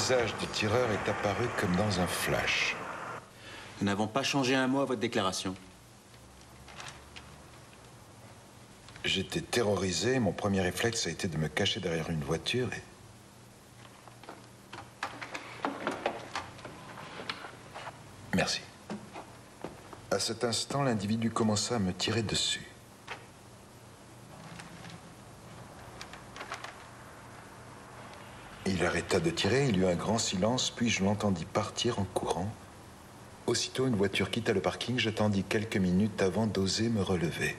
visage du tireur est apparu comme dans un flash. Nous n'avons pas changé un mot à votre déclaration. J'étais terrorisé. Mon premier réflexe a été de me cacher derrière une voiture et... Merci. À cet instant, l'individu commença à me tirer dessus. Il arrêta de tirer, il y eut un grand silence, puis je l'entendis partir en courant. Aussitôt, une voiture quitta le parking. J'attendis quelques minutes avant d'oser me relever.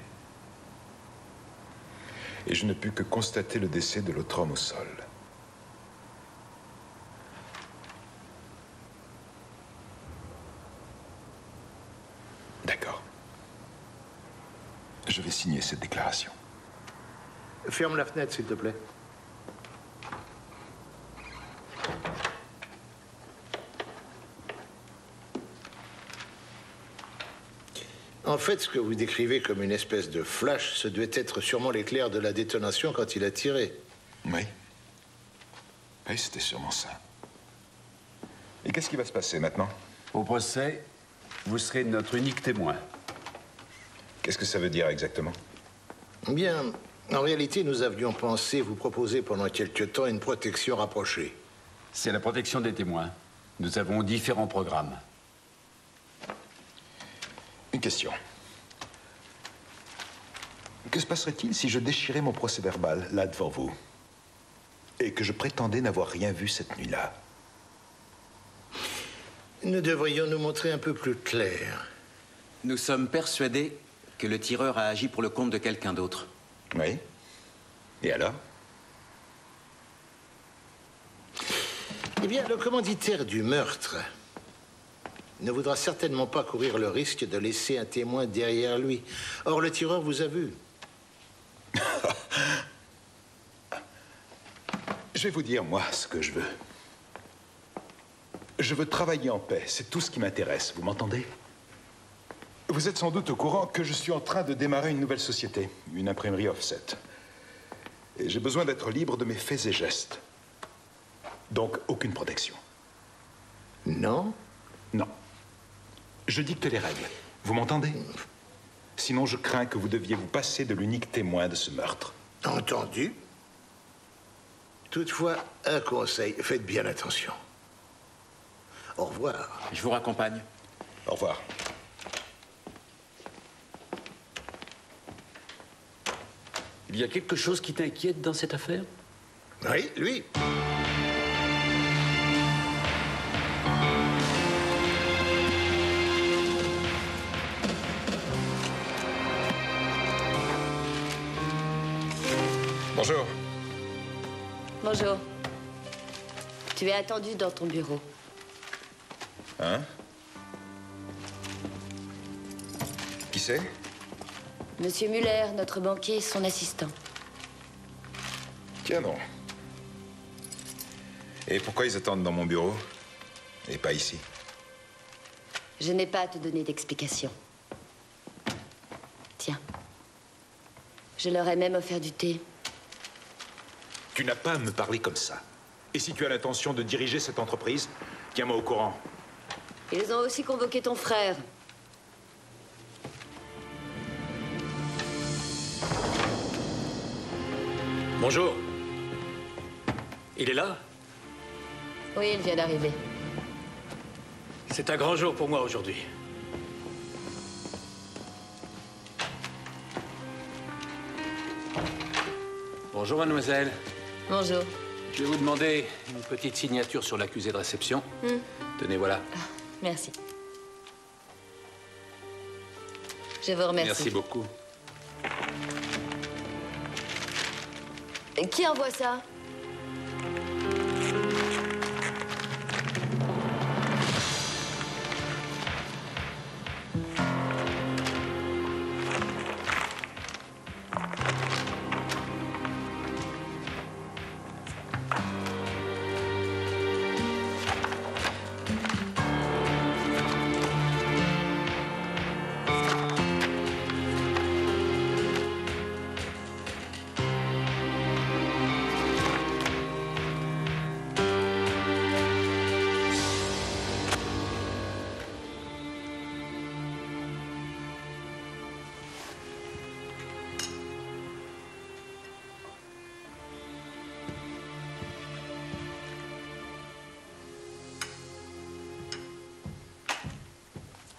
Et je ne pus que constater le décès de l'autre homme au sol. D'accord. Je vais signer cette déclaration. Ferme la fenêtre, s'il te plaît. En fait, ce que vous décrivez comme une espèce de flash, ce devait être sûrement l'éclair de la détonation quand il a tiré. Oui. Oui, c'était sûrement ça. Et qu'est-ce qui va se passer maintenant? Au procès, vous serez notre unique témoin. Qu'est-ce que ça veut dire exactement? Bien, en réalité, nous avions pensé vous proposer pendant quelque temps une protection rapprochée. C'est la protection des témoins. Nous avons différents programmes. Une question. Que se passerait-il si je déchirais mon procès-verbal, là, devant vous, et que je prétendais n'avoir rien vu cette nuit-là? Nous devrions nous montrer un peu plus clairs. Nous sommes persuadés que le tireur a agi pour le compte de quelqu'un d'autre. Oui. Et alors? Eh bien, le commanditaire du meurtre ne voudra certainement pas courir le risque de laisser un témoin derrière lui. Or, le tireur vous a vu. Je vais vous dire, moi, ce que je veux. Je veux travailler en paix. C'est tout ce qui m'intéresse. Vous m'entendez? Vous êtes sans doute au courant que je suis en train de démarrer une nouvelle société, une imprimerie offset. Et j'ai besoin d'être libre de mes faits et gestes. Donc, aucune protection. Non? Non. Je dicte les règles. Vous m'entendez? Sinon, je crains que vous deviez vous passer de l'unique témoin de ce meurtre. Entendu. Toutefois, un conseil, faites bien attention. Au revoir. Je vous raccompagne. Au revoir. Il y a quelque chose qui t'inquiète dans cette affaire? Oui, lui. Bonjour. Bonjour. Tu es attendu dans ton bureau. Hein? Qui c'est? Monsieur Muller, notre banquier, son assistant. Tiens non. Et pourquoi ils attendent dans mon bureau et pas ici? Je n'ai pas à te donner d'explication. Tiens. Je leur ai même offert du thé. Tu n'as pas à me parler comme ça. Et si tu as l'intention de diriger cette entreprise, tiens-moi au courant. Ils ont aussi convoqué ton frère. Bonjour. Il est là? Oui, il vient d'arriver. C'est un grand jour pour moi aujourd'hui. Bonjour, mademoiselle. Bonjour. Je vais vous demander une petite signature sur l'accusé de réception. Tenez, voilà. Merci. Je vous remercie. Merci beaucoup. Qui envoie ça?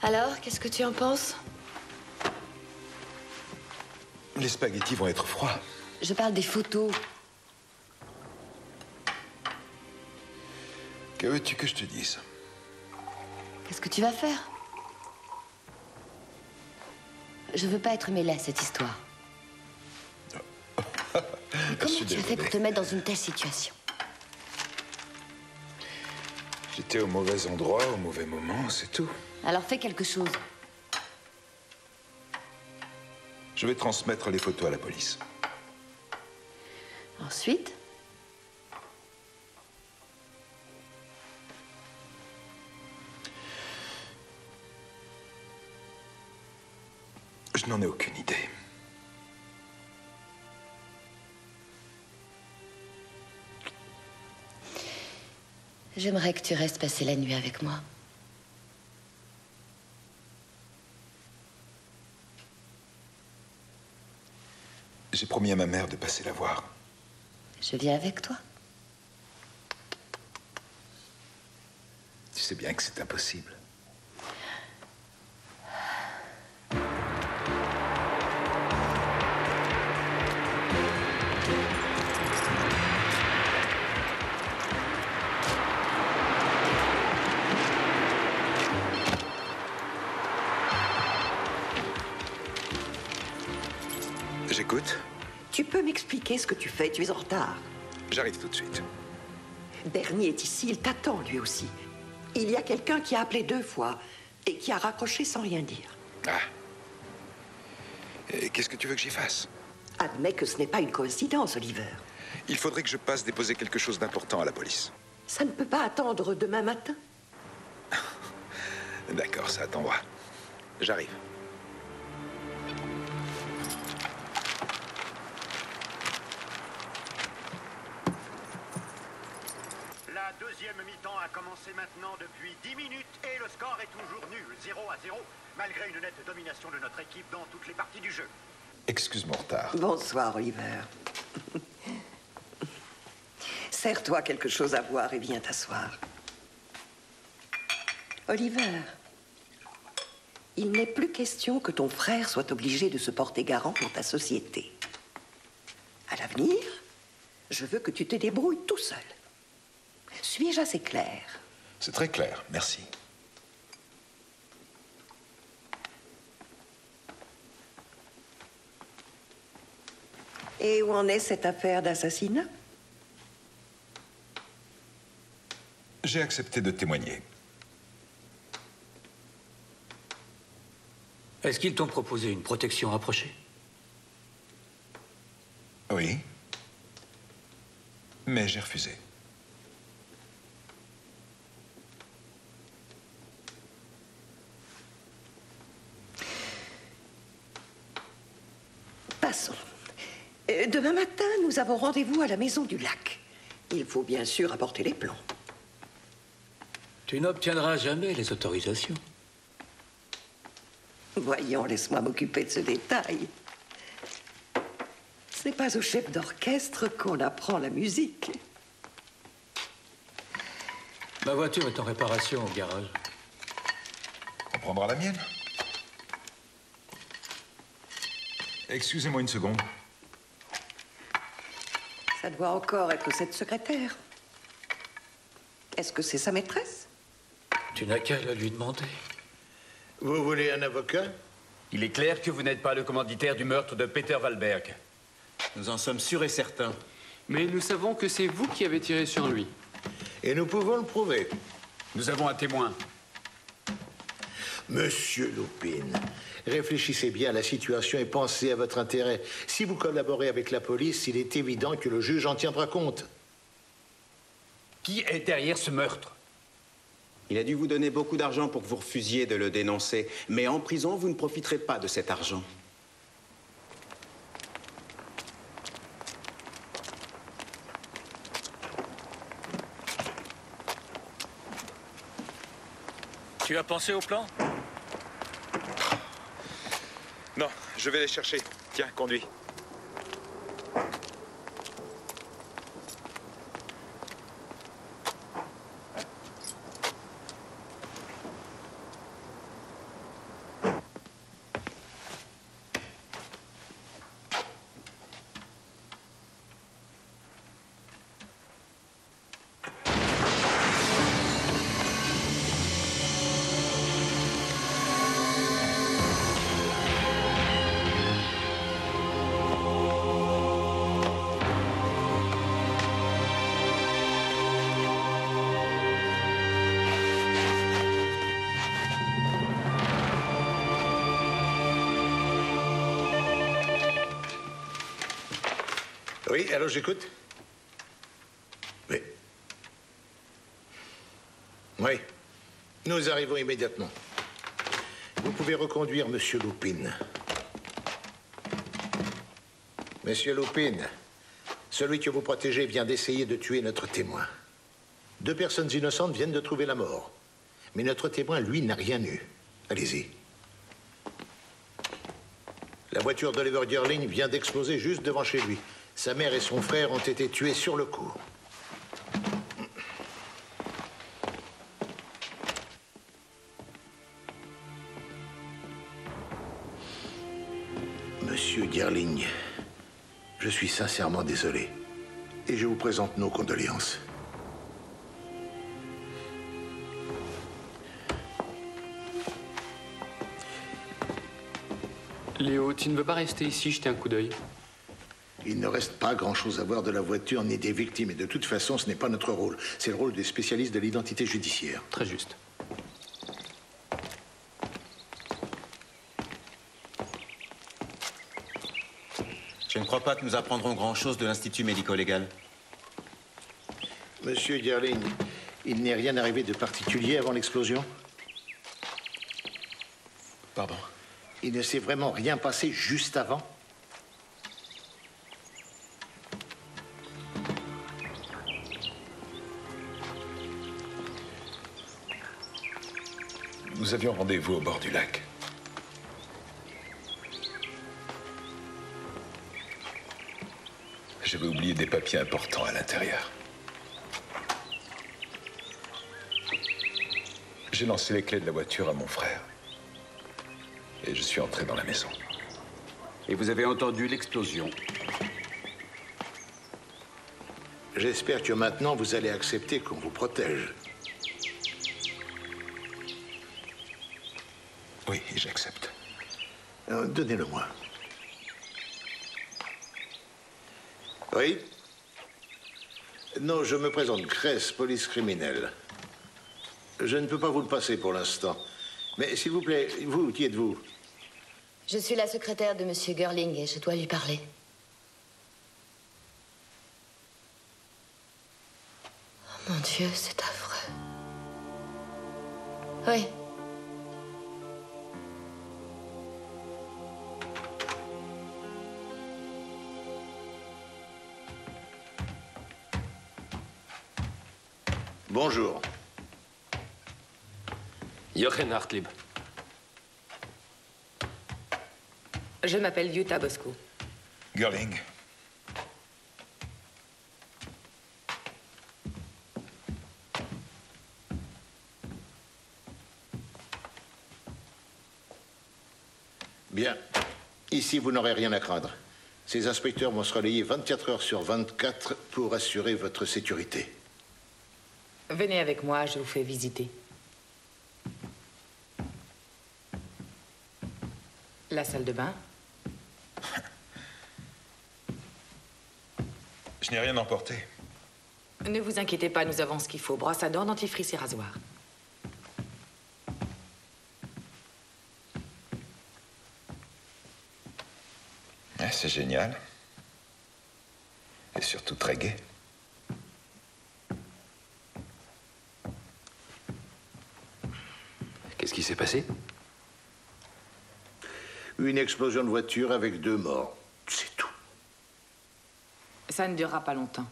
Alors, qu'est-ce que tu en penses? Les spaghettis vont être froids. Je parle des photos. Que veux-tu que je te dise? Qu'est-ce que tu vas faire? Je veux pas être mêlée à cette histoire. Comment tu as fait pour te mettre dans une telle situation? J'étais au mauvais endroit, au mauvais moment, c'est tout. Alors fais quelque chose. Je vais transmettre les photos à la police. Ensuite? Je n'en ai aucune idée. J'aimerais que tu restes passer la nuit avec moi. J'ai promis à ma mère de passer la voir. Je viens avec toi. Tu sais bien que c'est impossible. J'écoute. Tu peux m'expliquer ce que tu fais? Tu es en retard. J'arrive tout de suite. Bernie est ici, il t'attend lui aussi. Il y a quelqu'un qui a appelé 2 fois et qui a raccroché sans rien dire. Ah. Et qu'est-ce que tu veux que j'y fasse? Admets que ce n'est pas une coïncidence, Oliver. Il faudrait que je passe déposer quelque chose d'important à la police. Ça ne peut pas attendre demain matin. D'accord, ça attendra. J'arrive. La deuxième mi-temps a commencé maintenant depuis 10 minutes et le score est toujours nul, 0-0, malgré une nette domination de notre équipe dans toutes les parties du jeu. Excuse mon retard. Bonsoir, Oliver. Sers-toi quelque chose à boire et viens t'asseoir. Oliver, il n'est plus question que ton frère soit obligé de se porter garant pour ta société. À l'avenir, je veux que tu te débrouilles tout seul. Suis-je assez clair? C'est très clair, merci. Et où en est cette affaire d'assassinat? J'ai accepté de témoigner. Est-ce qu'ils t'ont proposé une protection rapprochée? Oui. Mais j'ai refusé. Passons. Demain matin, nous avons rendez-vous à la Maison du Lac. Il faut bien sûr apporter les plans. Tu n'obtiendras jamais les autorisations. Voyons, laisse-moi m'occuper de ce détail. Ce n'est pas au chef d'orchestre qu'on apprend la musique. Ma voiture est en réparation au garage. On prendra la mienne. Excusez-moi une seconde. Ça doit encore être cette secrétaire. Est-ce que c'est sa maîtresse? Tu n'as qu'à le lui demander. Vous voulez un avocat? Il est clair que vous n'êtes pas le commanditaire du meurtre de Peter Wahlberg. Nous en sommes sûrs et certains. Mais nous savons que c'est vous qui avez tiré sur lui. Et nous pouvons le prouver. Nous avons un témoin. Monsieur Lupin, réfléchissez bien à la situation et pensez à votre intérêt. Si vous collaborez avec la police, il est évident que le juge en tiendra compte. Qui est derrière ce meurtre? Il a dû vous donner beaucoup d'argent pour que vous refusiez de le dénoncer. Mais en prison, vous ne profiterez pas de cet argent. Tu as pensé au plan? Non, je vais les chercher. Tiens, conduis. Oui, alors j'écoute. Oui. Oui. Nous arrivons immédiatement. Vous pouvez reconduire Monsieur Lupin. Monsieur Lupin, celui que vous protégez vient d'essayer de tuer notre témoin. 2 personnes innocentes viennent de trouver la mort. Mais notre témoin, lui, n'a rien eu. Allez-y. La voiture d'Oliver Girling vient d'exploser juste devant chez lui. Sa mère et son frère ont été tués sur le coup. Monsieur Girling, je suis sincèrement désolé. Et je vous présente nos condoléances. Léo, tu ne veux pas rester ici, jeter un coup d'œil? Il ne reste pas grand-chose à voir de la voiture ni des victimes. Et de toute façon, ce n'est pas notre rôle. C'est le rôle des spécialistes de l'identité judiciaire. Très juste. Je ne crois pas que nous apprendrons grand-chose de l'Institut médico-légal. Monsieur Girling, il n'est rien arrivé de particulier avant l'explosion? Pardon? Il ne s'est vraiment rien passé juste avant? Nous avions rendez-vous au bord du lac. J'avais oublié des papiers importants à l'intérieur. J'ai lancé les clés de la voiture à mon frère. Et je suis entré dans la maison. Et vous avez entendu l'explosion. J'espère que maintenant, vous allez accepter qu'on vous protège. Oui, j'accepte. Donnez-le-moi. Oui? Non, je me présente. Cress, police criminelle. Je ne peux pas vous le passer pour l'instant. Mais s'il vous plaît, vous, qui êtes-vous? Je suis la secrétaire de Monsieur Girling et je dois lui parler. Oh mon Dieu, c'est affreux. Oui. Bonjour. Jochen Hartlieb. Je m'appelle Jutta Bosco. Girling. Bien. Ici, vous n'aurez rien à craindre. Ces inspecteurs vont se relayer 24 heures sur 24 pour assurer votre sécurité. Venez avec moi, je vous fais visiter. La salle de bain. Je n'ai rien emporté. Ne vous inquiétez pas, nous avons ce qu'il faut. Brosse à dents, dentifrice et rasoir. Ah, c'est génial. Et surtout très gai. Qu'est-ce qui s'est passé? Une explosion de voiture avec 2 morts. C'est tout. Ça ne durera pas longtemps.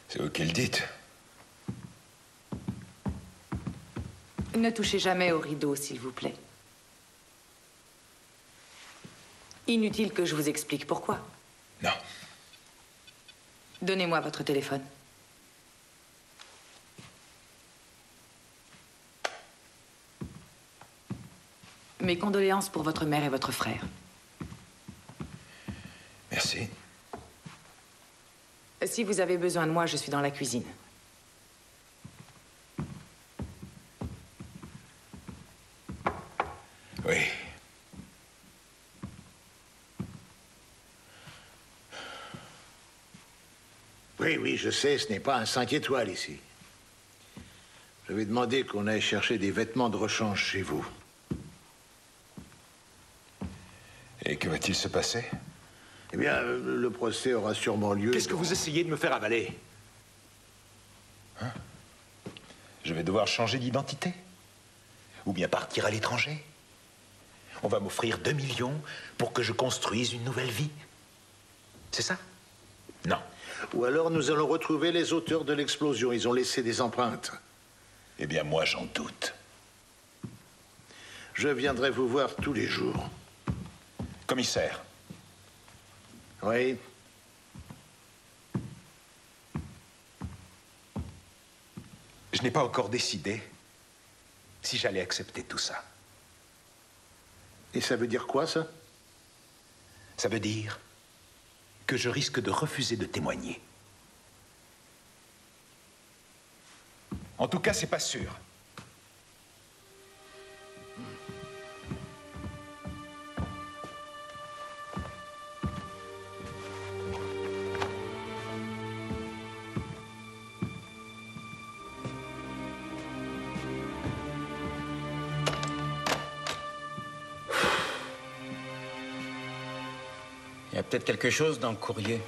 C'est vous qui le dites. Ne touchez jamais au rideau, s'il vous plaît. Inutile que je vous explique pourquoi. Non. Donnez-moi votre téléphone. Mes condoléances pour votre mère et votre frère. Merci. Si vous avez besoin de moi, je suis dans la cuisine. Oui. Oui, je sais, ce n'est pas un 5 étoiles ici. J'avais demandé qu'on aille chercher des vêtements de rechange chez vous. Et que va-t-il se passer? Eh bien, le procès aura sûrement lieu... Qu'est-ce que vous essayez de me faire avaler? Hein? Je vais devoir changer d'identité? Ou bien partir à l'étranger? On va m'offrir 2 millions pour que je construise une nouvelle vie. C'est ça? Non. Ou alors nous allons retrouver les auteurs de l'explosion. Ils ont laissé des empreintes. Eh bien, moi, j'en doute. Je viendrai vous voir tous les jours. Commissaire. Oui. Je n'ai pas encore décidé si j'allais accepter tout ça. Et ça veut dire quoi, ça? Ça veut dire que je risque de refuser de témoigner. En tout cas, c'est pas sûr. Il y a peut-être quelque chose dans le courrier.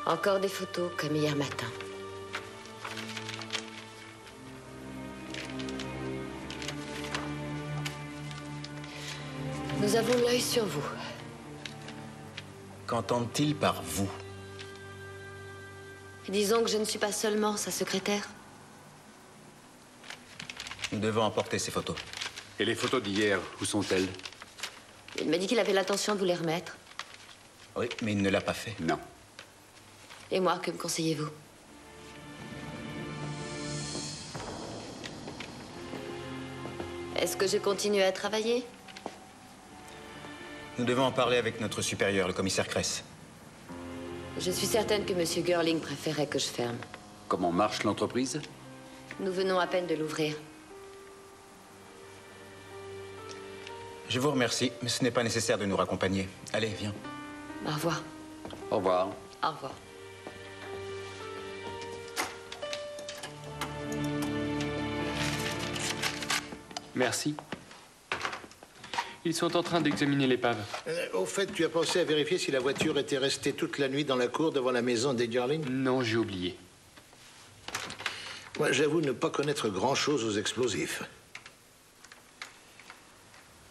Encore des photos, comme hier matin. Nous avons l'œil sur vous. Qu'entendent-ils par vous? Disons que je ne suis pas seulement sa secrétaire. Nous devons emporter ces photos. Et les photos d'hier, où sont-elles? Il m'a dit qu'il avait l'intention de vous les remettre. Oui, mais il ne l'a pas fait. Non. Et moi, que me conseillez-vous? Est-ce que je continue à travailler? Nous devons en parler avec notre supérieur, le commissaire Kress. Je suis certaine que M. Girling préférait que je ferme. Comment marche l'entreprise? Nous venons à peine de l'ouvrir. Je vous remercie, mais ce n'est pas nécessaire de nous raccompagner. Allez, viens. Au revoir. Au revoir. Au revoir. Merci. Ils sont en train d'examiner l'épave. Au fait, tu as pensé à vérifier si la voiture était restée toute la nuit dans la cour devant la maison des Girling? Non, j'ai oublié. Moi, j'avoue ne pas connaître grand-chose aux explosifs.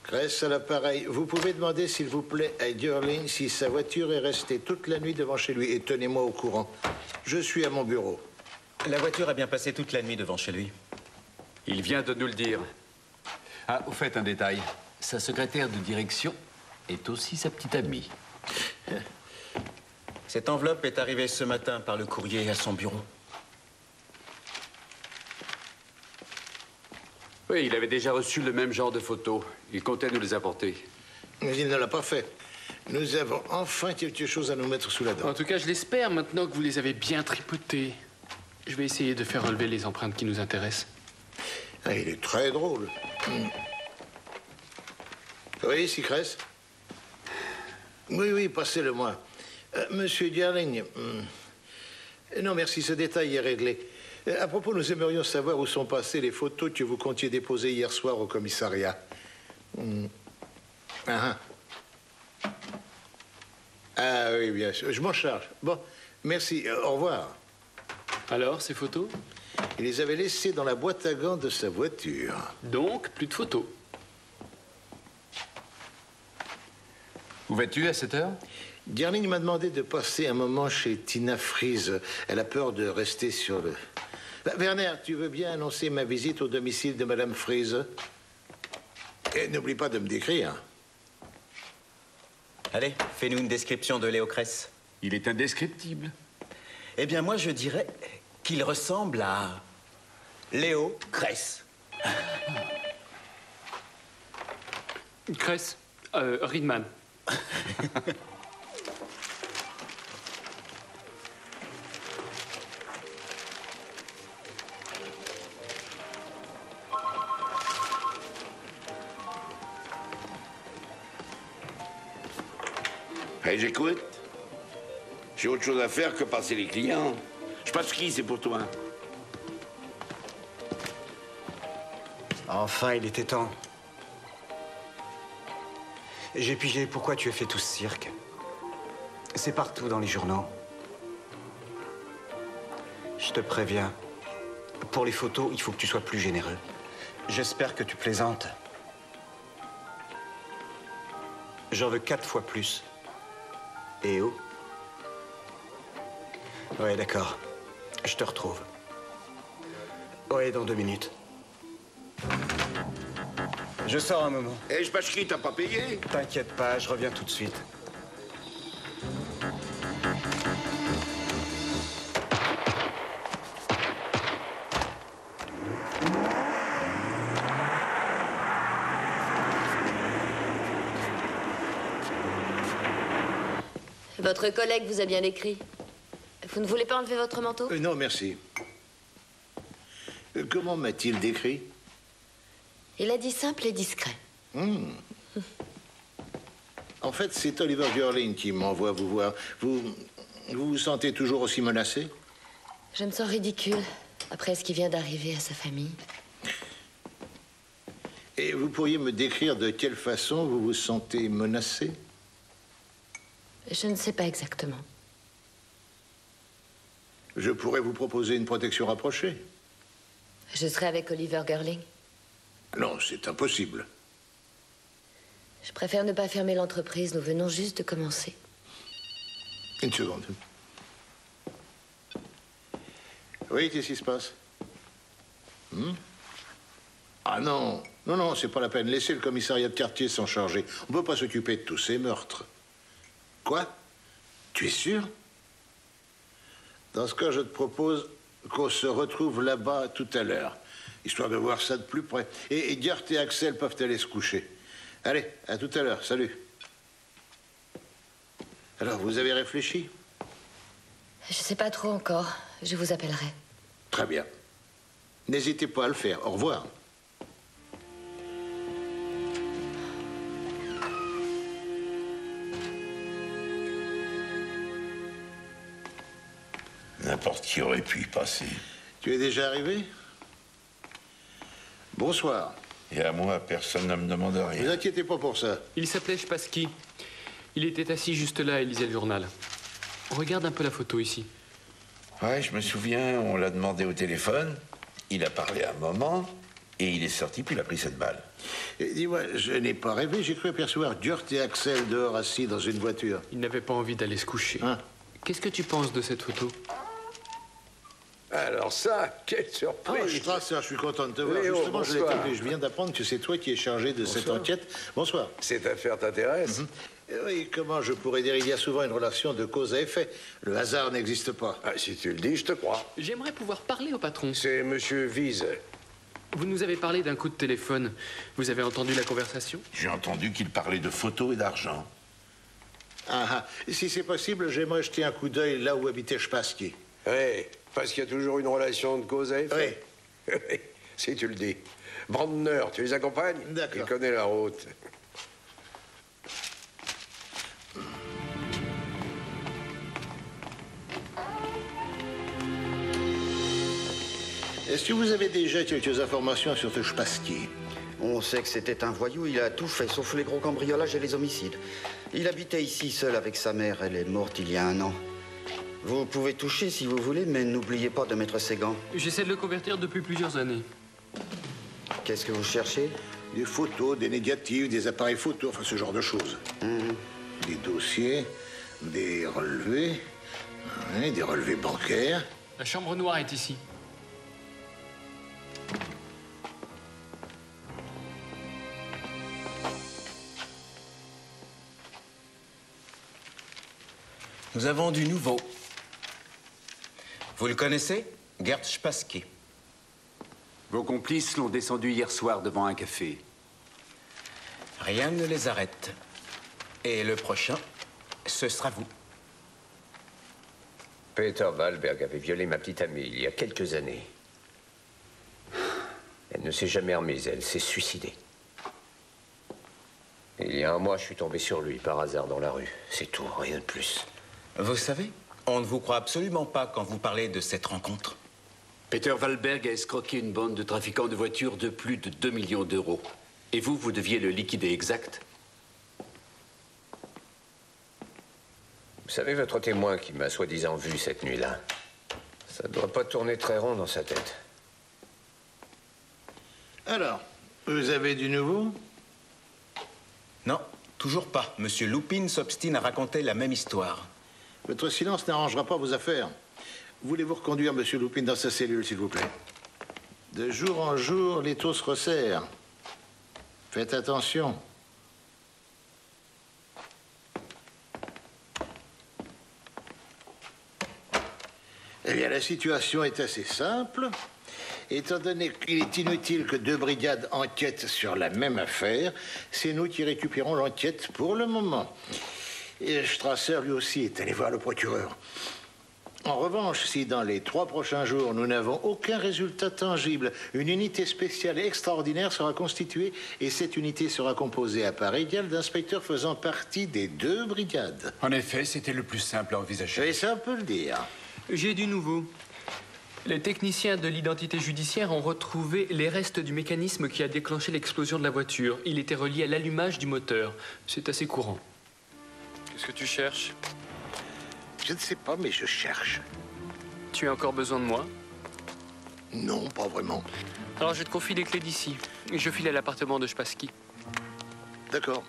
Kress à l'appareil. Vous pouvez demander, s'il vous plaît, à Girling si sa voiture est restée toute la nuit devant chez lui. Et tenez-moi au courant. Je suis à mon bureau. La voiture a bien passé toute la nuit devant chez lui. Il vient de nous le dire. Ah, au fait, un détail. Sa secrétaire de direction est aussi sa petite amie. Cette enveloppe est arrivée ce matin par le courrier à son bureau. Oui, il avait déjà reçu le même genre de photos. Il comptait nous les apporter. Mais il ne l'a pas fait. Nous avons enfin quelque chose à nous mettre sous la dent. En tout cas, je l'espère maintenant que vous les avez bien tripotées. Je vais essayer de faire relever les empreintes qui nous intéressent. Ah, il est très drôle. Oui, ici, Kress? Oui, passez-le-moi. Monsieur Girling... Non, merci, ce détail est réglé. À propos, nous aimerions savoir où sont passées les photos que vous comptiez déposer hier soir au commissariat. Ah oui, bien sûr. Je m'en charge. Bon, merci. Au revoir. Alors, ces photos? Il les avait laissées dans la boîte à gants de sa voiture. Donc, plus de photos. Où vas-tu à cette heure? Girling m'a demandé de passer un moment chez Tina Fries. Elle a peur de rester sur le... Werner, tu veux bien annoncer ma visite au domicile de Madame Fries? Et n'oublie pas de me décrire. Allez, fais-nous une description de Léo Kress. Il est indescriptible. Eh bien, moi, je dirais qu'il ressemble à Léo Kress. Kress, Riedman. Allez, j'écoute. J'ai autre chose à faire que passer les clients. Je passe qui, c'est pour toi? Enfin, il était temps. J'ai pigé pourquoi tu as fait tout ce cirque. C'est partout dans les journaux. Je te préviens. Pour les photos, il faut que tu sois plus généreux. J'espère que tu plaisantes. J'en veux 4 fois plus. Et où? Ouais, d'accord. Je te retrouve. Ouais, dans 2 minutes. Je sors un moment. Eh, je pâche qui, t'as pas payé? T'inquiète pas, je reviens tout de suite. Votre collègue vous a bien écrit. Vous ne voulez pas enlever votre manteau? Non, merci. Comment m'a-t-il décrit? Il a dit simple et discret. En fait, c'est Oliver Girling qui m'envoie vous voir. Vous vous sentez toujours aussi menacé? Je me sens ridicule après ce qui vient d'arriver à sa famille. Et vous pourriez me décrire de quelle façon vous vous sentez menacé? Je ne sais pas exactement. Je pourrais vous proposer une protection rapprochée. Je serai avec Oliver Girling. Non, c'est impossible. Je préfère ne pas fermer l'entreprise. Nous venons juste de commencer. Une seconde. Oui, qu'est-ce qui se passe? Ah non, non, c'est pas la peine. Laissez le commissariat de quartier s'en charger. On ne peut pas s'occuper de tous ces meurtres. Quoi? Tu es sûr? Dans ce cas, je te propose qu'on se retrouve là-bas tout à l'heure, histoire de voir ça de plus près. Et Gert et Axel peuvent aller se coucher. Allez, à tout à l'heure, salut. Alors, vous avez réfléchi? Je sais pas trop encore. Je vous appellerai. Très bien. N'hésitez pas à le faire. Au revoir. N'importe qui aurait pu y passer. Tu es déjà arrivé? Bonsoir. Et à moi, personne ne me demande Ne rien. vous inquiétez pas pour ça. Il s'appelait Spassky. Il était assis juste là et lisait le journal. Regarde un peu la photo ici. Ouais, je me souviens, on l'a demandé au téléphone, il a parlé un moment, et il est sorti, puis il a pris cette balle. Dis-moi, je n'ai pas rêvé, j'ai cru apercevoir Gert et Axel dehors assis dans une voiture. Il n'avait pas envie d'aller se coucher. Hein? Qu'est-ce que tu penses de cette photo? Alors ça, quelle Ah, surprise! Strasser, je suis content de te voir. Léo, Justement, je l'ai bonsoir. appelé. Je viens d'apprendre que c'est toi qui es chargé de cette enquête. Bonsoir. Cette affaire t'intéresse? Oui, comment je pourrais dire? Il y a souvent une relation de cause à effet. Le hasard n'existe pas. Ah, si tu le dis, je te crois. J'aimerais pouvoir parler au patron. C'est Monsieur Wiese. Vous nous avez parlé d'un coup de téléphone. Vous avez entendu la conversation? J'ai entendu qu'il parlait de photos et d'argent. Ah, si c'est possible, j'aimerais jeter un coup d'œil là où habitait Spassky. Oui, parce qu'il y a toujours une relation de cause à effet. Oui. Si tu le dis. Brandner, tu les accompagnes? D'accord. Il connaît la route. Est-ce que vous avez déjà quelques informations sur ce Spassky? On sait que c'était un voyou, il a tout fait, sauf les gros cambriolages et les homicides. Il habitait ici seul avec sa mère, elle est morte il y a 1 an. Vous pouvez toucher si vous voulez, mais n'oubliez pas de mettre ses gants. J'essaie de le convertir depuis plusieurs années. Qu'est-ce que vous cherchez? Des photos, des négatifs, des appareils photo, enfin ce genre de choses. Des dossiers, des relevés, oui, des relevés bancaires. La chambre noire est ici. Nous avons du nouveau. Vous le connaissez? Gert Spassky. Vos complices l'ont descendu hier soir devant un café. Rien ne les arrête. Et le prochain, ce sera vous. Peter Wahlberg avait violé ma petite amie il y a quelques années. Elle ne s'est jamais remise, elle s'est suicidée. Il y a un mois, je suis tombé sur lui, par hasard, dans la rue. C'est tout, rien de plus. Vous savez, on ne vous croit absolument pas quand vous parlez de cette rencontre. Peter Wahlberg a escroqué une bande de trafiquants de voitures de plus de 2 millions d'euros. Et vous, vous deviez le liquider exact? Vous savez, votre témoin qui m'a soi-disant vu cette nuit-là, ça ne doit pas tourner très rond dans sa tête. Alors, vous avez du nouveau? Non, toujours pas. Monsieur Lupin s'obstine à raconter la même histoire. Votre silence n'arrangera pas vos affaires. Voulez-vous reconduire Monsieur Lupin dans sa cellule, s'il vous plaît? De jour en jour, les taux se resserrent. Faites attention. Eh bien, la situation est assez simple. Étant donné qu'il est inutile que 2 brigades enquêtent sur la même affaire, c'est nous qui récupérons l'enquête pour le moment. Et Strasser, lui aussi, est allé voir le procureur. En revanche, si dans les 3 prochains jours, nous n'avons aucun résultat tangible, une unité spéciale extraordinaire sera constituée et cette unité sera composée à part égale d'inspecteurs faisant partie des 2 brigades. En effet, c'était le plus simple à envisager. Oui, ça, on peut le dire. J'ai du nouveau. Les techniciens de l'identité judiciaire ont retrouvé les restes du mécanisme qui a déclenché l'explosion de la voiture. Il était relié à l'allumage du moteur. C'est assez courant. Qu'est-ce que tu cherches? Je ne sais pas, mais je cherche. Tu as encore besoin de moi? Non, pas vraiment. Alors je te confie les clés d'ici. Je file à l'appartement de Spassky. D'accord.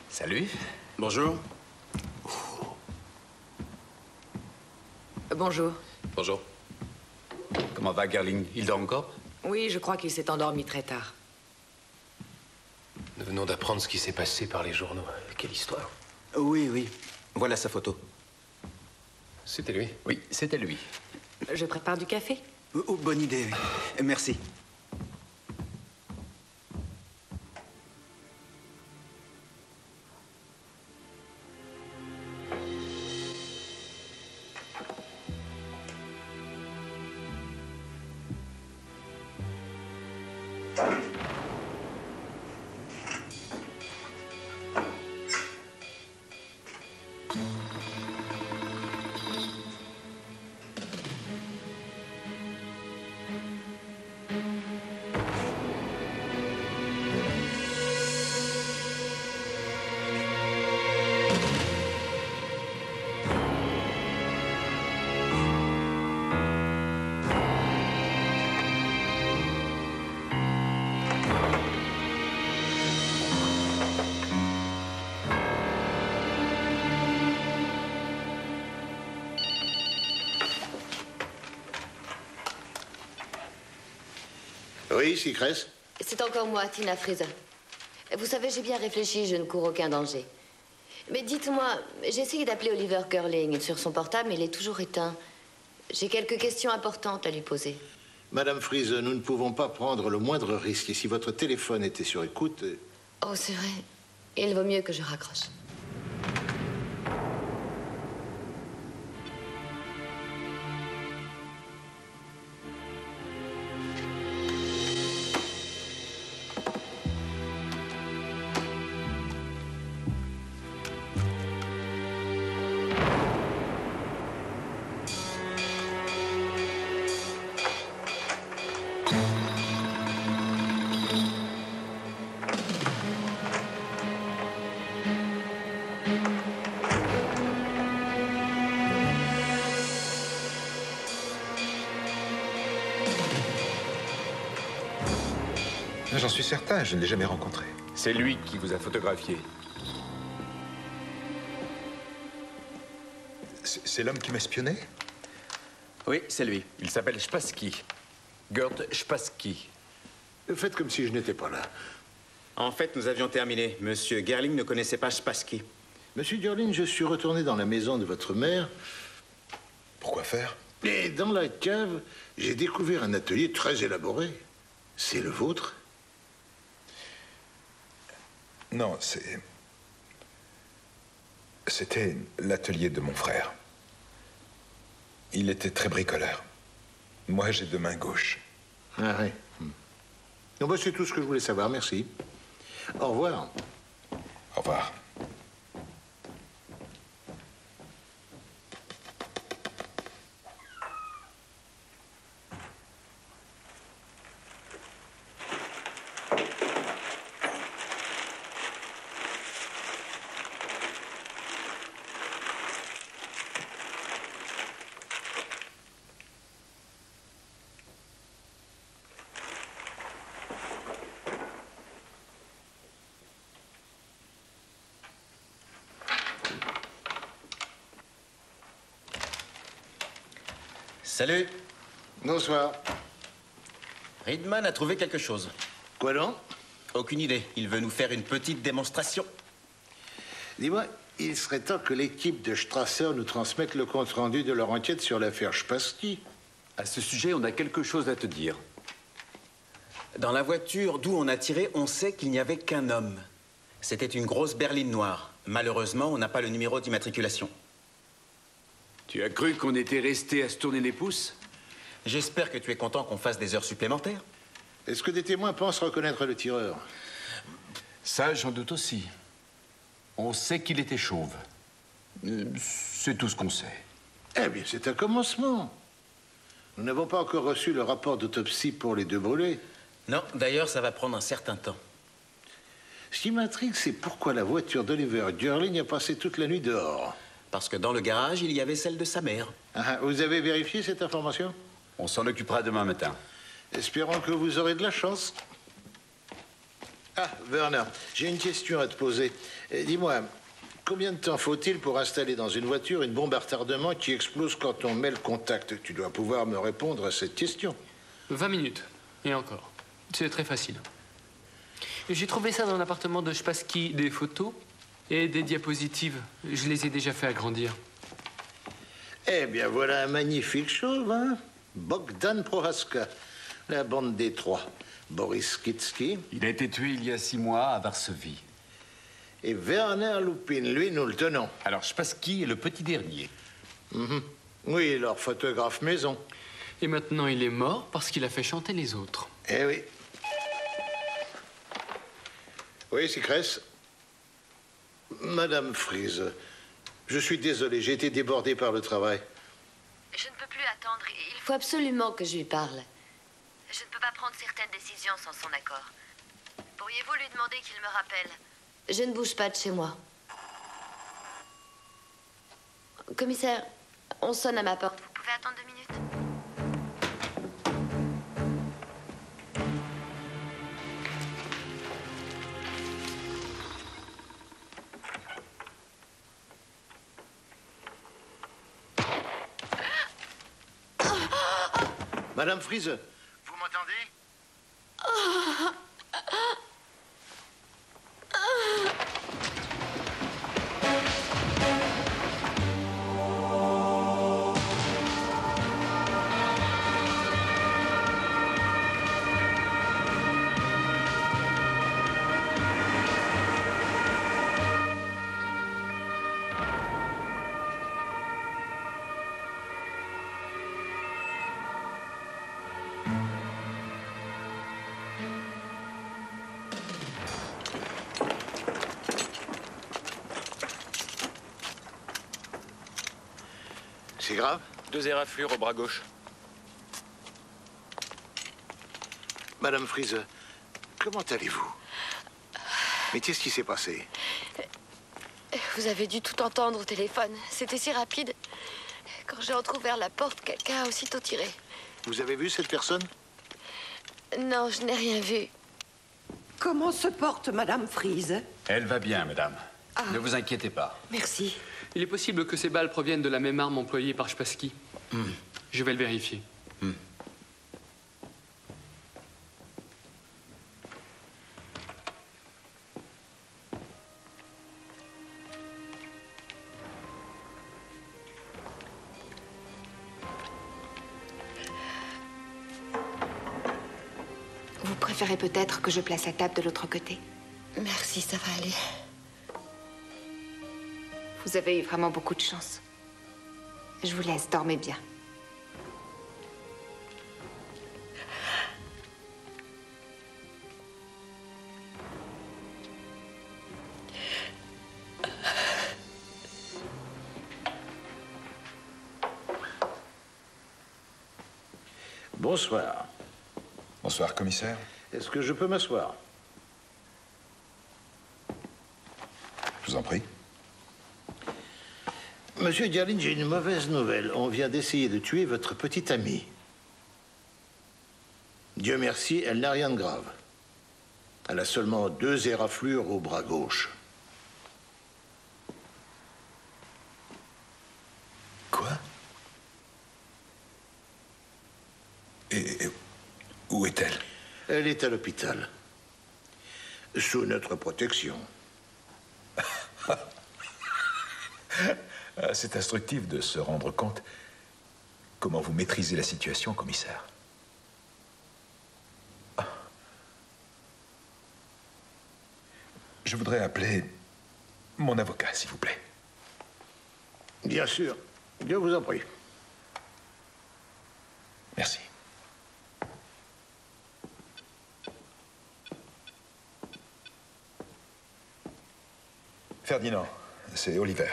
Salut. Bonjour. Bonjour. Bonjour. Comment va Gerling? Il dort encore? Oui, je crois qu'il s'est endormi très tard. Nous venons d'apprendre ce qui s'est passé par les journaux. Quelle histoire. Oui, oui. Voilà sa photo. C'était lui? Oui, c'était lui. Je prépare du café. Oh, bonne idée, oui. Merci. Oui, Sicresse? C'est encore moi, Tina Fraser. Vous savez, j'ai bien réfléchi, je ne cours aucun danger. Mais dites-moi, j'ai essayé d'appeler Oliver Curling sur son portable, mais il est toujours éteint. J'ai quelques questions importantes à lui poser. Madame Frise, nous ne pouvons pas prendre le moindre risque. Et si votre téléphone était sur écoute... Oh, c'est vrai. Il vaut mieux que je raccroche. J'en suis certain, je ne l'ai jamais rencontré. C'est lui qui vous a photographié. C'est l'homme qui m'espionnait? Oui, c'est lui. Il s'appelle Spassky. Gert Spassky. Faites comme si je n'étais pas là. En fait, nous avions terminé. Monsieur Gerling ne connaissait pas Spassky. Monsieur Gerling, je suis retourné dans la maison de votre mère. Pourquoi faire? Et dans la cave, j'ai découvert un atelier très élaboré. C'est le vôtre? Non, c'était l'atelier de mon frère. Il était très bricoleur. Moi, j'ai deux mains gauches. Ah oui. Non, bah, c'est tout ce que je voulais savoir, merci. Au revoir. Au revoir. Salut. Bonsoir. Riedman a trouvé quelque chose. Quoi donc? Aucune idée. Il veut nous faire une petite démonstration. Dis-moi, il serait temps que l'équipe de Strasser nous transmette le compte-rendu de leur enquête sur l'affaire Spassky. À ce sujet, on a quelque chose à te dire. Dans la voiture d'où on a tiré, on sait qu'il n'y avait qu'un homme. C'était une grosse berline noire. Malheureusement, on n'a pas le numéro d'immatriculation. Tu as cru qu'on était resté à se tourner les pouces? J'espère que tu es content qu'on fasse des heures supplémentaires. Est-ce que des témoins pensent reconnaître le tireur? Ça, j'en doute aussi. On sait qu'il était chauve. C'est tout ce qu'on sait. Eh bien, c'est un commencement. Nous n'avons pas encore reçu le rapport d'autopsie pour les deux brûlés. Non, d'ailleurs, ça va prendre un certain temps. Ce qui m'intrigue, c'est pourquoi la voiture d'Oliver Gerling a passé toute la nuit dehors. Parce que dans le garage, il y avait celle de sa mère. Ah, vous avez vérifié cette information? On s'en occupera demain matin. Espérons que vous aurez de la chance. Ah, Werner, j'ai une question à te poser. Dis-moi, combien de temps faut-il pour installer dans une voiture une bombe à retardement qui explose quand on met le contact? Tu dois pouvoir me répondre à cette question. 20 minutes. Et encore. C'est très facile. J'ai trouvé ça dans l'appartement de Spassky, des photos et des diapositives. Je les ai déjà fait agrandir. Eh bien, voilà un magnifique chauve, hein? Bogdan Prohaska, la bande des trois. Boris Kitsky. Il a été tué il y a 6 mois à Varsovie. Et Werner Lupin, lui, nous le tenons. Alors, Spassky est le petit dernier. Oui, leur photographe maison. Et maintenant, il est mort parce qu'il a fait chanter les autres. Eh oui. Oui, c'est Cress. Madame Fries, je suis désolé, j'ai été débordé par le travail. Je ne peux plus attendre. Il faut absolument que je lui parle. Je ne peux pas prendre certaines décisions sans son accord. Pourriez-vous lui demander qu'il me rappelle? Je ne bouge pas de chez moi. Commissaire, on sonne à ma porte. Vous pouvez attendre 2 minutes? Madame Fries, Vous m'entendez? c'est grave? 2 éraflures au bras gauche. Madame Fries, comment allez-vous? Mais qu'est-ce qui s'est passé? Vous avez dû tout entendre au téléphone. C'était si rapide. Quand j'ai entrouvert la porte, quelqu'un a aussitôt tiré. Vous avez vu cette personne? Non, je n'ai rien vu. Comment se porte Madame Fries? Elle va bien, madame. Ne vous inquiétez pas. Merci. Il est possible que ces balles proviennent de la même arme employée par Spassky. Je vais le vérifier. Vous préférez peut-être que je place la table de l'autre côté? Merci, ça va aller. Vous avez eu vraiment beaucoup de chance. Je vous laisse, dormez bien. Bonsoir. Bonsoir, commissaire. Est-ce que je peux m'asseoir? Je vous en prie. Monsieur Gerling, j'ai une mauvaise nouvelle. On vient d'essayer de tuer votre petite amie. Dieu merci, elle n'a rien de grave. Elle a seulement 2 éraflures au bras gauche. Quoi? Et où est-elle? Elle est à l'hôpital. Sous notre protection. C'est instructif de se rendre compte comment vous maîtrisez la situation, commissaire. Je voudrais appeler mon avocat, s'il vous plaît. Bien sûr. Dieu vous en prie. Merci. Ferdinand, c'est Oliver.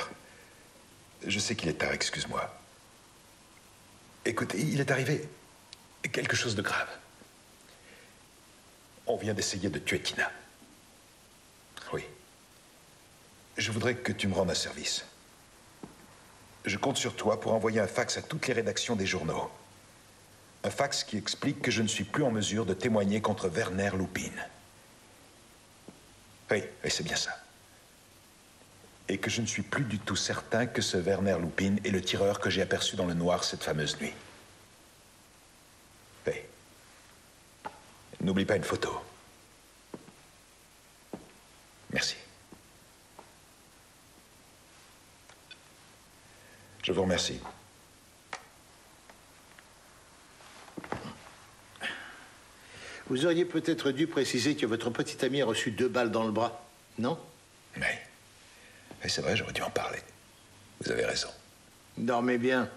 Je sais qu'il est tard, excuse-moi. Écoute, il est arrivé quelque chose de grave. On vient d'essayer de tuer Tina. Oui. Je voudrais que tu me rendes un service. Je compte sur toi pour envoyer un fax à toutes les rédactions des journaux. Un fax qui explique que je ne suis plus en mesure de témoigner contre Werner Lupin. Oui, c'est bien ça. Et que je ne suis plus du tout certain que ce Werner Lupin est le tireur que j'ai aperçu dans le noir cette fameuse nuit. Oui. N'oublie pas une photo. Merci. Je vous remercie. Vous auriez peut-être dû préciser que votre petite amie a reçu 2 balles dans le bras, non? Oui. Oui, c'est vrai, j'aurais dû en parler. Vous avez raison. Dormez bien.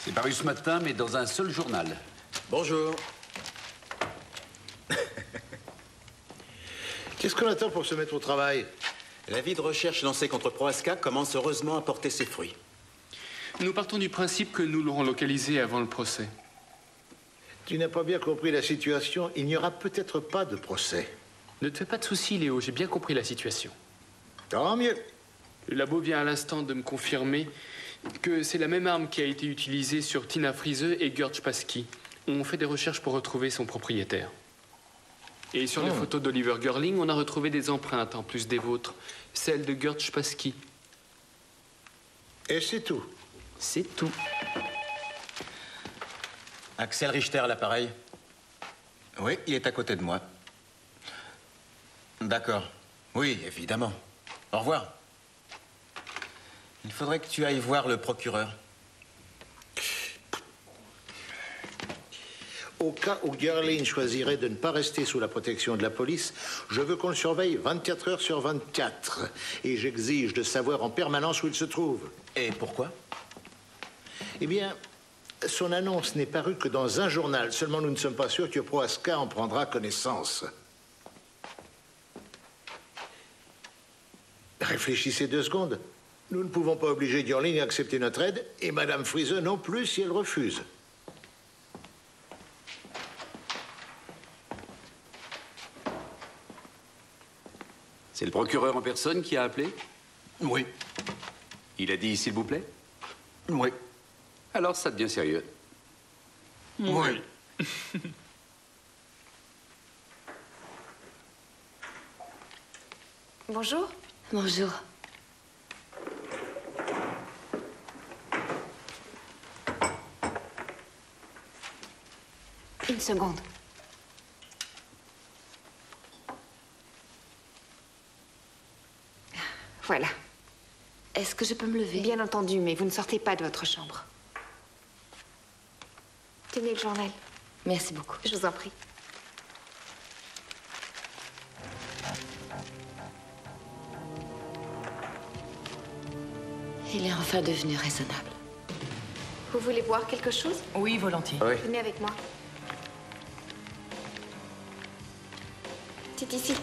C'est paru ce matin, mais dans un seul journal. Bonjour. Qu'est-ce qu'on attend pour se mettre au travail? L'avis de recherche lancé contre Prohaska commence heureusement à porter ses fruits. Nous partons du principe que nous l'aurons localisé avant le procès. Tu n'as pas bien compris la situation. Il n'y aura peut-être pas de procès. Ne te fais pas de soucis, Léo. J'ai bien compris la situation. Tant mieux. Le labo vient à l'instant de me confirmer que c'est la même arme qui a été utilisée sur Tina Friese et Gerd Spassky. On fait des recherches pour retrouver son propriétaire. Et sur les photos d'Oliver Gerling, on a retrouvé des empreintes en plus des vôtres. Celles de Gerd Spassky. Et c'est tout? C'est tout. Axel Richter à l'appareil. Oui, il est à côté de moi. D'accord. Oui, évidemment. Au revoir. Il faudrait que tu ailles voir le procureur. Au cas où Gerling choisirait de ne pas rester sous la protection de la police, je veux qu'on le surveille 24 heures sur 24. Et j'exige de savoir en permanence où il se trouve. Et pourquoi? Eh bien, son annonce n'est parue que dans un journal. Seulement, nous ne sommes pas sûrs que Prohaska en prendra connaissance. Réfléchissez 2 secondes. Nous ne pouvons pas obliger Gerling à accepter notre aide, et Madame Friese non plus si elle refuse. C'est le procureur en personne qui a appelé? Oui. Il a dit « s'il vous plaît » ? Oui. Alors ça devient sérieux. Oui. Bonjour. Bonjour. Une seconde. Voilà. Est-ce que je peux me lever? Bien entendu, mais vous ne sortez pas de votre chambre. Tenez le journal. Merci beaucoup. Je vous en prie. Il est enfin devenu raisonnable. Vous voulez boire quelque chose? Oui, volontiers. Oui. Venez avec moi. C'est ici.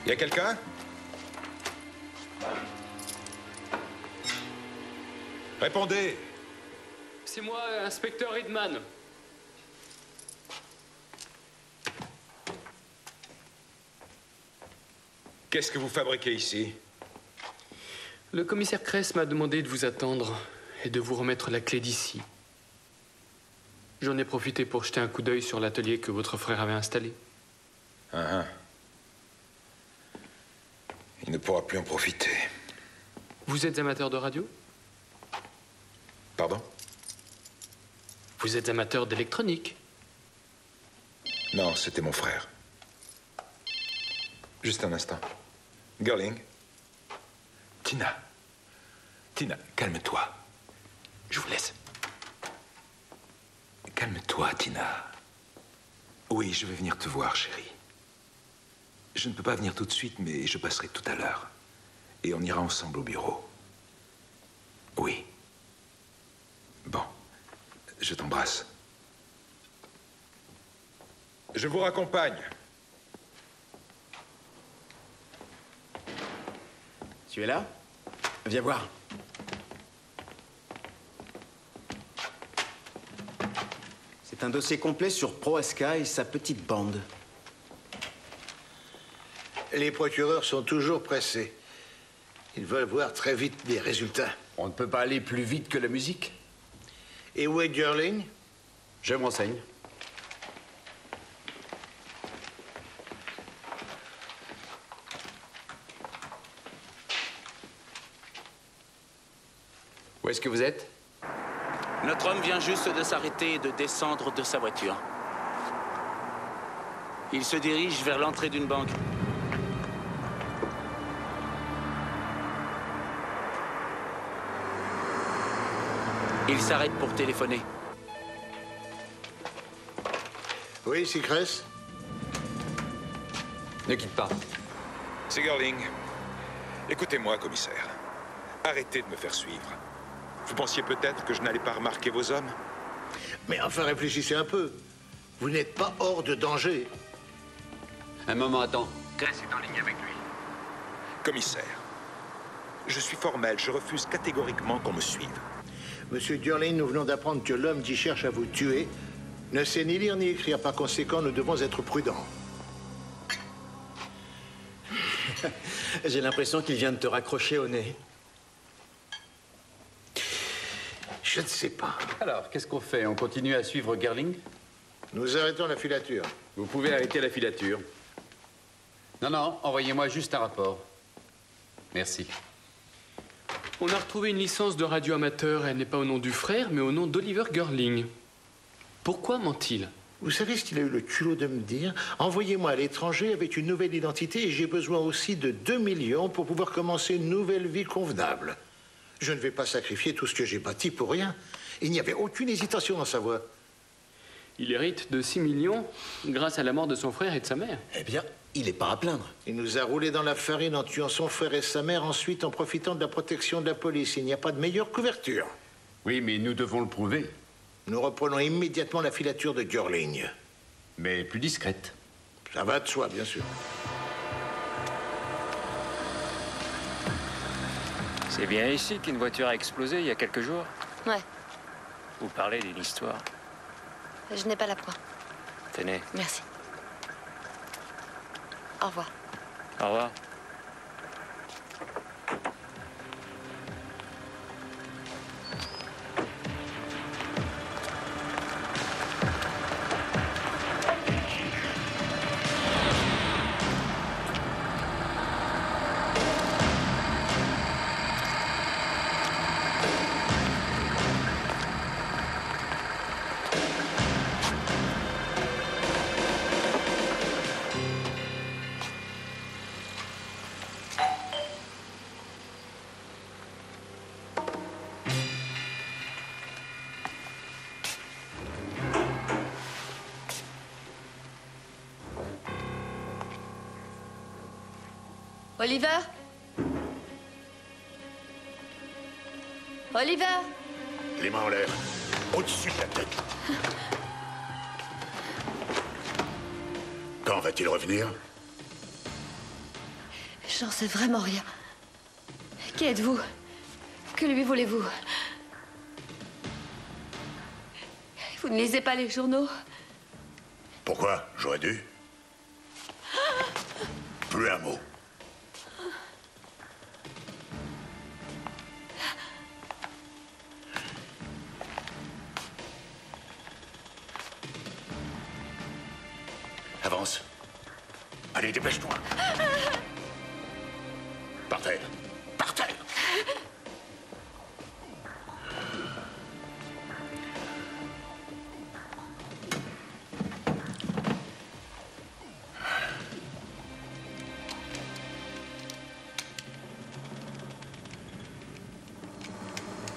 Y a quelqu'un? Répondez! C'est moi, inspecteur Hidman. Qu'est-ce que vous fabriquez ici? Le commissaire Kress m'a demandé de vous attendre et de vous remettre la clé d'ici. J'en ai profité pour jeter un coup d'œil sur l'atelier que votre frère avait installé. Ah, ah. Il ne pourra plus en profiter. Vous êtes amateur de radio? Pardon? Vous êtes amateur d'électronique? Non, c'était mon frère. Juste un instant. Girling? Tina. Tina, calme-toi. Je vous laisse. Calme-toi, Tina. Oui, je vais venir te voir, chérie. Je ne peux pas venir tout de suite, mais je passerai tout à l'heure. Et on ira ensemble au bureau. Oui. Bon. Je t'embrasse. Je vous raccompagne. Tu es là? Viens voir. C'est un dossier complet sur Prohaska et sa petite bande. Les procureurs sont toujours pressés. Ils veulent voir très vite des résultats. On ne peut pas aller plus vite que la musique. Et où est Girling? Je me renseigne. Où est-ce que vous êtes? Notre homme vient juste de s'arrêter et de descendre de sa voiture. Il se dirige vers l'entrée d'une banque. Il s'arrête pour téléphoner. Oui, c'est Kress? Ne quitte pas. C'est Girling. Écoutez-moi, commissaire. Arrêtez de me faire suivre. Vous pensiez peut-être que je n'allais pas remarquer vos hommes? Mais enfin, réfléchissez un peu. Vous n'êtes pas hors de danger. Un moment, attends. Kress est en ligne avec lui. Commissaire, je suis formel. Je refuse catégoriquement qu'on me suive. Monsieur Girling, nous venons d'apprendre que l'homme qui cherche à vous tuer ne sait ni lire ni écrire. Par conséquent, nous devons être prudents. J'ai l'impression qu'il vient de te raccrocher au nez. Je ne sais pas. Alors, qu'est-ce qu'on fait? On continue à suivre Girling? Nous arrêtons la filature. Vous pouvez arrêter la filature. Non, non, envoyez-moi juste un rapport. Merci. On a retrouvé une licence de radio amateur. Elle n'est pas au nom du frère, mais au nom d'Oliver Girling. Pourquoi ment-il? Vous savez ce qu'il a eu le culot de me dire? Envoyez-moi à l'étranger avec une nouvelle identité et j'ai besoin aussi de 2 millions pour pouvoir commencer une nouvelle vie convenable. Je ne vais pas sacrifier tout ce que j'ai bâti pour rien. Il n'y avait aucune hésitation dans sa voix. Il hérite de 6 millions grâce à la mort de son frère et de sa mère. Eh bien, il n'est pas à plaindre. Il nous a roulé dans la farine en tuant son frère et sa mère, ensuite en profitant de la protection de la police. Il n'y a pas de meilleure couverture. Oui, mais nous devons le prouver. Nous reprenons immédiatement la filature de Görling. Mais plus discrète. Ça va de soi, bien sûr. C'est bien ici qu'une voiture a explosé il y a quelques jours. Ouais, Vous parlez d'une histoire. je n'ai pas la preuve. Tenez. Merci. Au revoir. Au revoir. Oliver? Oliver? Les mains en l'air, au-dessus de la tête. Quand va-t-il revenir? J'en sais vraiment rien. Qui êtes-vous? Que lui voulez-vous? Vous ne lisez pas les journaux? Pourquoi? J'aurais dû. Plus un mot. Avance. Allez, dépêche-toi. Par terre. Par terre.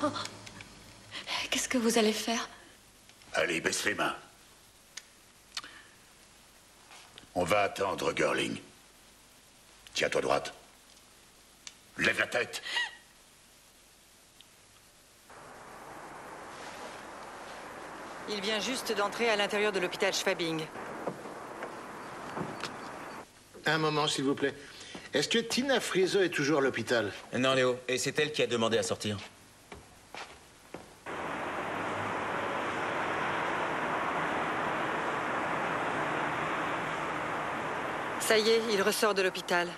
Oh. Qu'est-ce que vous allez faire? Allez, baisse les mains. On va attendre Görling. Tiens-toi droite. Lève la tête. Il vient juste d'entrer à l'intérieur de l'hôpital Schwabing. Un moment, s'il vous plaît. Est-ce que Tina Friese est toujours à l'hôpital? Non, Léo. Et c'est elle qui a demandé à sortir. Ça y est, il ressort de l'hôpital.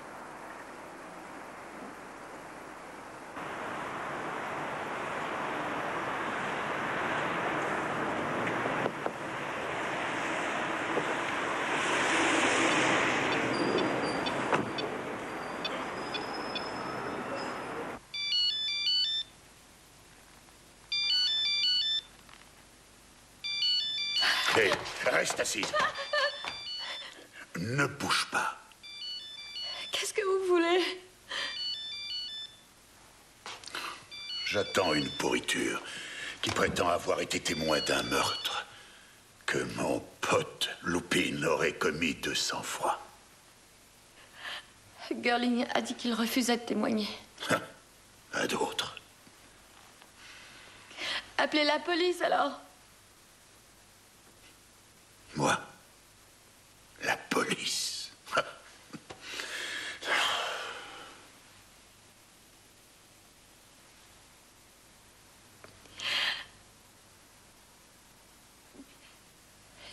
Hé, reste assise. Ne bouge pas. Qu'est-ce que vous voulez? J'attends une pourriture qui prétend avoir été témoin d'un meurtre que mon pote Lupin aurait commis de sang-froid. Görling a dit qu'il refusait de témoigner. À d'autres. Appelez la police alors. Moi? La police?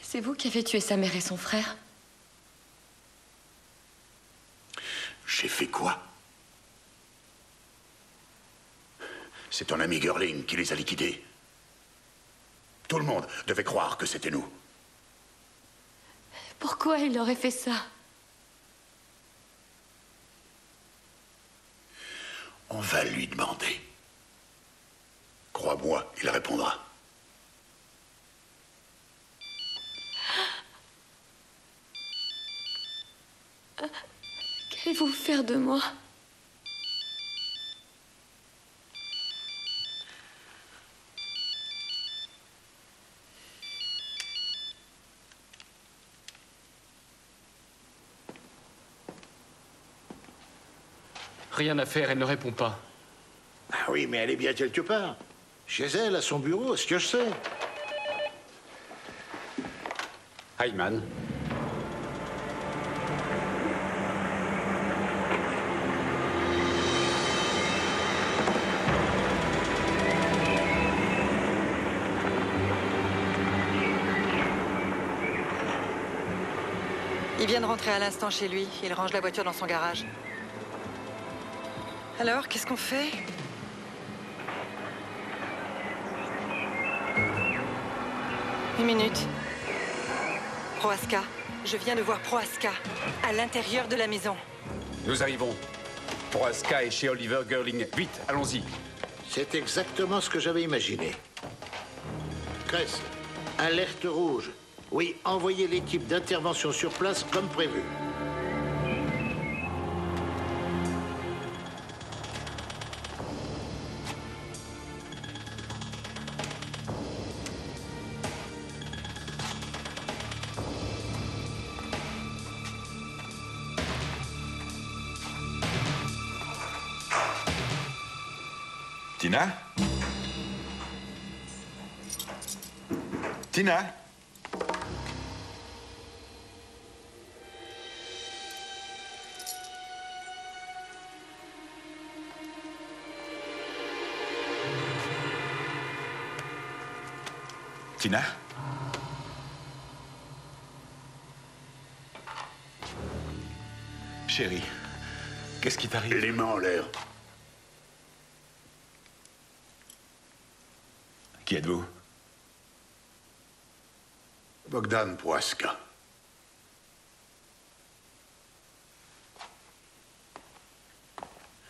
C'est vous qui avez tué sa mère et son frère? J'ai fait quoi? C'est ton ami Görling qui les a liquidés. Tout le monde devait croire que c'était nous. Pourquoi il aurait fait ça? On va lui demander. Crois-moi, il répondra. Qu'allez-vous faire de moi? Rien à faire, elle ne répond pas. Ah oui, mais elle est bien quelque part. Chez elle, à son bureau, ce que je sais. Hyman. Il vient de rentrer à l'instant chez lui. Il range la voiture dans son garage. Alors, qu'est-ce qu'on fait? Une minute. Prohaska. Je viens de voir Prohaska, à l'intérieur de la maison. Nous arrivons. Prohaska est chez Oliver Girling. Vite, allons-y. C'est exactement ce que j'avais imaginé. Cress, alerte rouge. Oui, envoyez l'équipe d'intervention sur place comme prévu. Tina? Tina? Tina? Chérie, qu'est-ce qui t'arrive? Les mains en l'air. Qui êtes-vous? Bogdan Prohaska.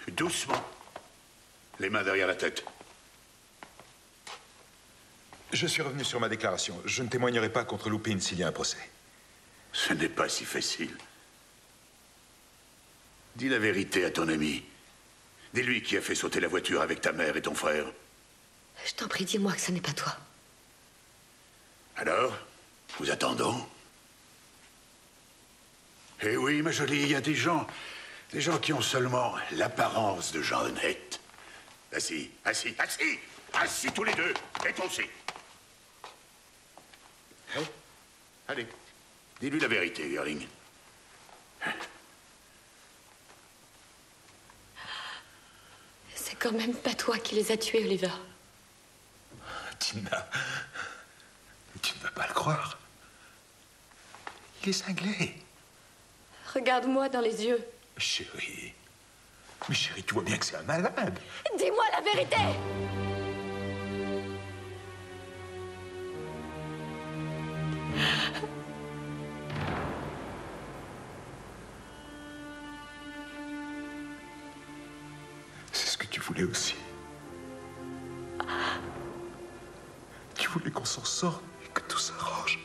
Doucement. Les mains derrière la tête. Je suis revenu sur ma déclaration. Je ne témoignerai pas contre Lupin s'il y a un procès. Ce n'est pas si facile. Dis la vérité à ton ami. Dis-lui qui a fait sauter la voiture avec ta mère et ton frère. Je t'en prie, dis-moi que ce n'est pas toi. Alors, nous attendons. Eh oui, ma jolie, il y a des gens qui ont seulement l'apparence de gens honnêtes. Assis, assis, assis, assis tous les deux, et toi aussi. Hein? Allez, dis-lui la vérité, Girling. C'est quand même pas toi qui les as tués, Oliver. Tina, tu ne veux pas le croire. Il est cinglé. Regarde-moi dans les yeux. Chérie. Mais chérie, tu vois bien que c'est un malade. Dis-moi la vérité! C'est ce que tu voulais aussi. Tu voulais qu'on s'en sorte et que tout s'arrange.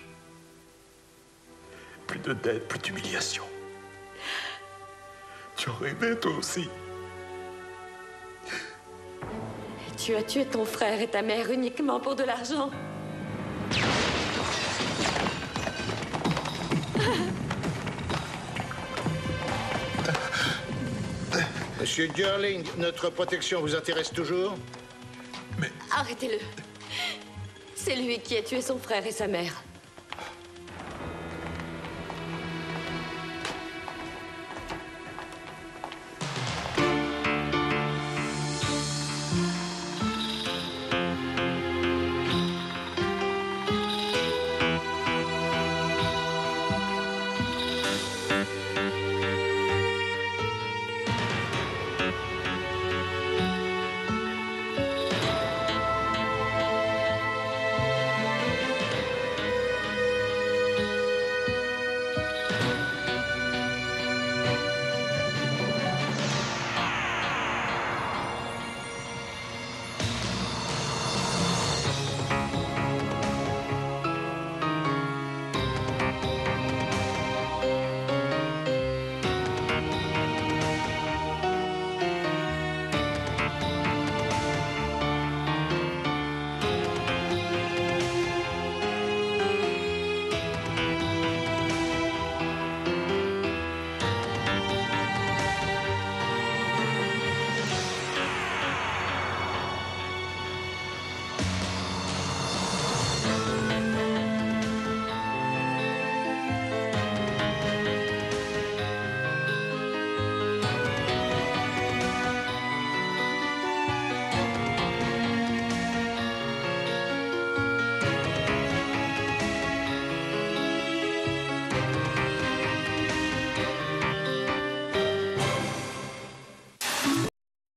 Plus de dettes, plus d'humiliation. Tu en rêvais, toi aussi. Et tu as tué ton frère et ta mère uniquement pour de l'argent. Monsieur Girling, notre protection vous intéresse toujours? Arrêtez-le. C'est lui qui a tué son frère et sa mère.